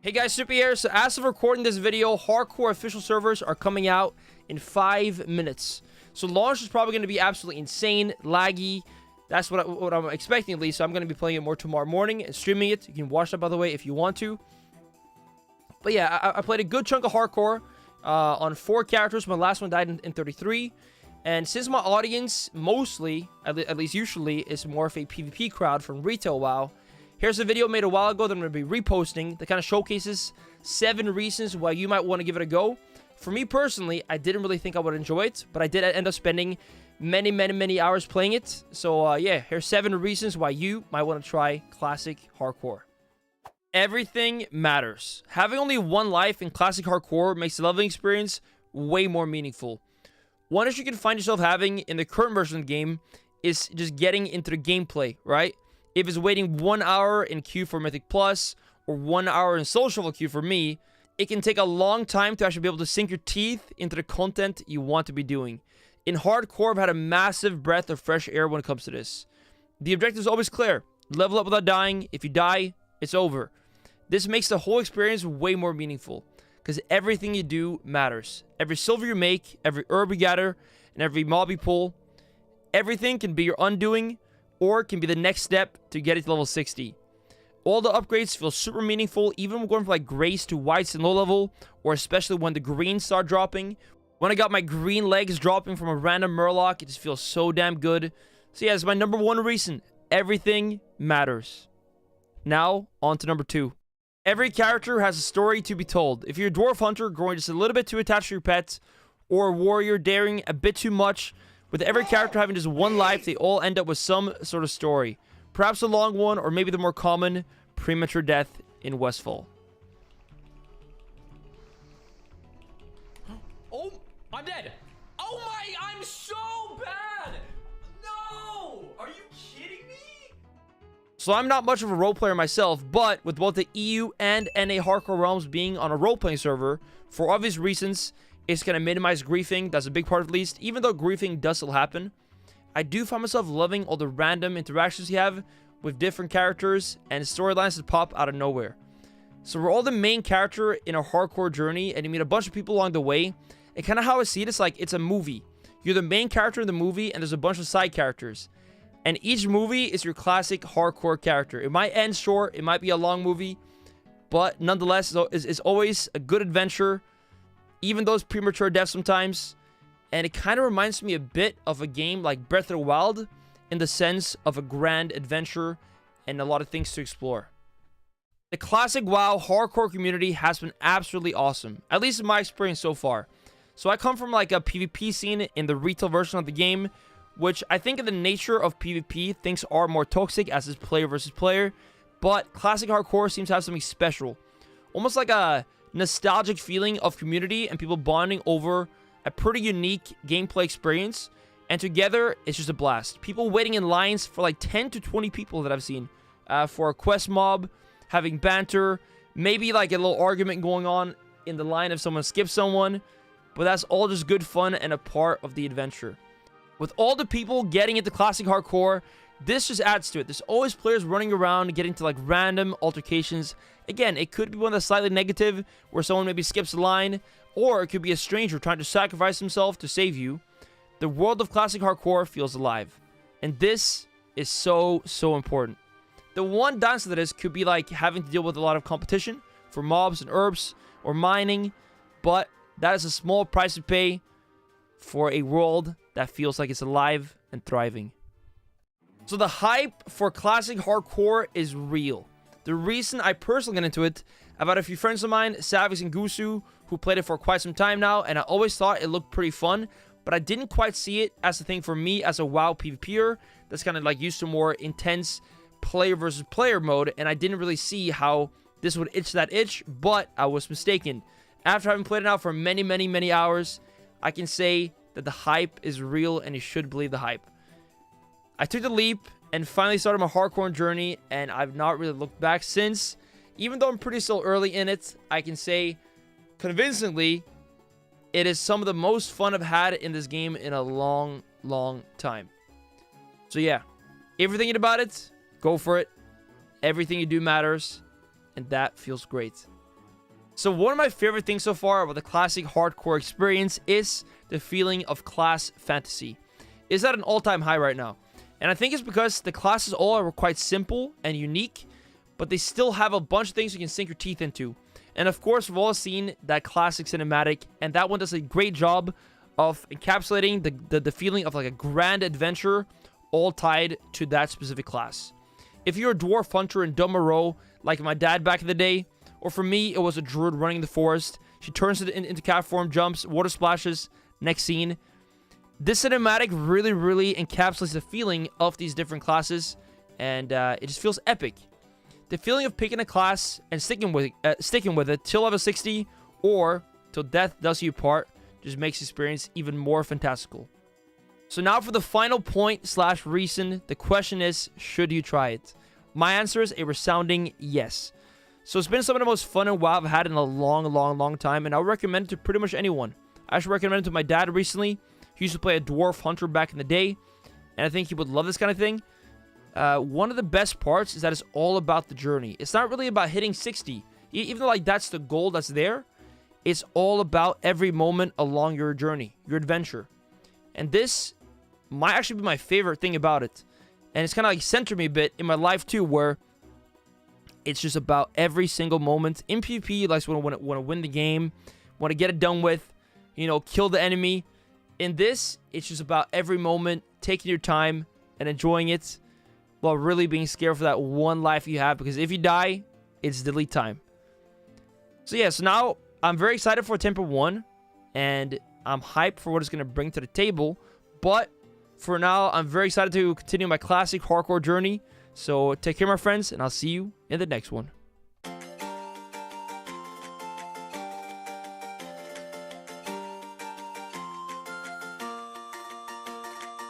Hey guys, Snupy here. So as of recording this video, hardcore official servers are coming out in 5 minutes. So launch is probably going to be absolutely insane, laggy. That's what I'm expecting at least. So I'm going to be playing it more tomorrow morning and streaming it. You can watch that, by the way, if you want to. But yeah, I played a good chunk of hardcore on 4 characters. My last one died in 33. And since my audience mostly, at least usually, is more of a PvP crowd from retail WoW, here's a video made a while ago that I'm going to be reposting that kind of showcases 7 reasons why you might want to give it a go. For me personally, I didn't really think I would enjoy it, but I did end up spending many hours playing it. So yeah, here's 7 reasons why you might want to try Classic Hardcore. Everything matters. Having only 1 life in Classic Hardcore makes the leveling experience way more meaningful. One issue you can find yourself having in the current version of the game is just getting into the gameplay, right? If it's waiting 1 hour in queue for Mythic Plus or 1 hour in social queue for me, it can take a long time to actually be able to sink your teeth into the content you want to be doing. In hardcore, I've had a massive breath of fresh air when it comes to this. The objective is always clear. Level up without dying. If you die, it's over. This makes the whole experience way more meaningful because everything you do matters. Every silver you make, every herb you gather, and every mob you pull, everything can be your undoing, or it can be the next step to get it to level 60. All the upgrades feel super meaningful, even when going from like grace to whites and low level, or especially when the greens start dropping. When I got my green legs dropping from a random murloc, it just feels so damn good. So yeah, it's my number 1 reason. Everything matters. Now, on to number 2. Every character has a story to be told. If you're a dwarf hunter growing just a little bit too attached to your pet, or a warrior daring a bit too much, with every character having just 1 life, they all end up with some sort of story. Perhaps a long one, or maybe the more common, premature death in Westfall. Oh, I'm dead. Oh my, I'm so bad. No, are you kidding me? So I'm not much of a role player myself, but with both the EU and NA hardcore realms being on a role-playing server, for obvious reasons, it's going to minimize griefing. That's a big part at least. Even though griefing does still happen, I do find myself loving all the random interactions you have with different characters and storylines that pop out of nowhere. So we're all the main character in a hardcore journey, and you meet a bunch of people along the way. And kind of how I see it, it's like it's a movie. You're the main character in the movie, and there's a bunch of side characters. And each movie is your classic hardcore character. It might end short, it might be a long movie, but nonetheless, it's always a good adventure, even those premature deaths sometimes. And it kind of reminds me a bit of a game like Breath of the Wild in the sense of a grand adventure and a lot of things to explore. The classic WoW hardcore community has been absolutely awesome, at least in my experience so far. So I come from like a PvP scene in the retail version of the game, which I think in the nature of PvP, things are more toxic as is player versus player. But classic hardcore seems to have something special. Almost like a nostalgic feeling of community and people bonding over a pretty unique gameplay experience. And together, it's just a blast. People waiting in lines for like 10 to 20 people that I've seen for a quest mob, having banter, maybe like a little argument going on in the line if someone skips someone. But that's all just good fun and a part of the adventure. With all the people getting into classic hardcore, this just adds to it. There's always players running around getting to like random altercations. Again, it could be one that's slightly negative, where someone maybe skips a line, or it could be a stranger trying to sacrifice himself to save you. The world of classic hardcore feels alive. And this is so important. The one downside to this could be like having to deal with a lot of competition for mobs and herbs or mining, but that is a small price to pay for a world that feels like it's alive and thriving. So the hype for classic hardcore is real. The reason I personally got into it, I've had a few friends of mine, Savis and Gusu, who played it for quite some time now, and I always thought it looked pretty fun, but I didn't quite see it as a thing for me as a WoW PvPer that's kind of like used to more intense player versus player mode, and I didn't really see how this would itch that itch, but I was mistaken. After having played it out for many hours, I can say that the hype is real and you should believe the hype. I took the leap and finally started my hardcore journey, and I've not really looked back since. Even though I'm pretty still early in it, I can say convincingly it is some of the most fun I've had in this game in a long time. So yeah, if you're thinking about it, go for it. Everything you do matters, and that feels great. So one of my favorite things so far about the classic hardcore experience is the feeling of class fantasy. It's at an all-time high right now. And I think it's because the classes all are quite simple and unique, but they still have a bunch of things you can sink your teeth into. And of course, we've all seen that classic cinematic, and that one does a great job of encapsulating the feeling of like a grand adventure, all tied to that specific class. If you're a dwarf hunter in Dumb like my dad back in the day, or for me, it was a druid running in the forest. She turns it into cat form, jumps, water splashes, next scene. This cinematic really, really encapsulates the feeling of these different classes, and it just feels epic. The feeling of picking a class and sticking with it till level 60 or till death does you part just makes the experience even more fantastical. So now for the final point / reason, the question is, should you try it? My answer is a resounding yes. So it's been some of the most fun and WoW I've had in a long time, and I would recommend it to pretty much anyone. I actually recommended it to my dad recently. He used to play a dwarf hunter back in the day, and I think he would love this kind of thing. One of the best parts is that it's all about the journey. It's not really about hitting 60. Even though like that's the goal that's there, it's all about every moment along your journey, your adventure. And this might actually be my favorite thing about it. And it's kind of like centered me a bit in my life too, where it's just about every single moment. In PvP, you like want to win the game, want to get it done with, you know, kill the enemy. In this, it's just about every moment, taking your time and enjoying it, while really being scared for that one life you have, because if you die, it's delete time. So yeah, so now I'm very excited for Temper 1, and I'm hyped for what it's going to bring to the table, but for now, I'm very excited to continue my classic hardcore journey. So take care, my friends, and I'll see you in the next one.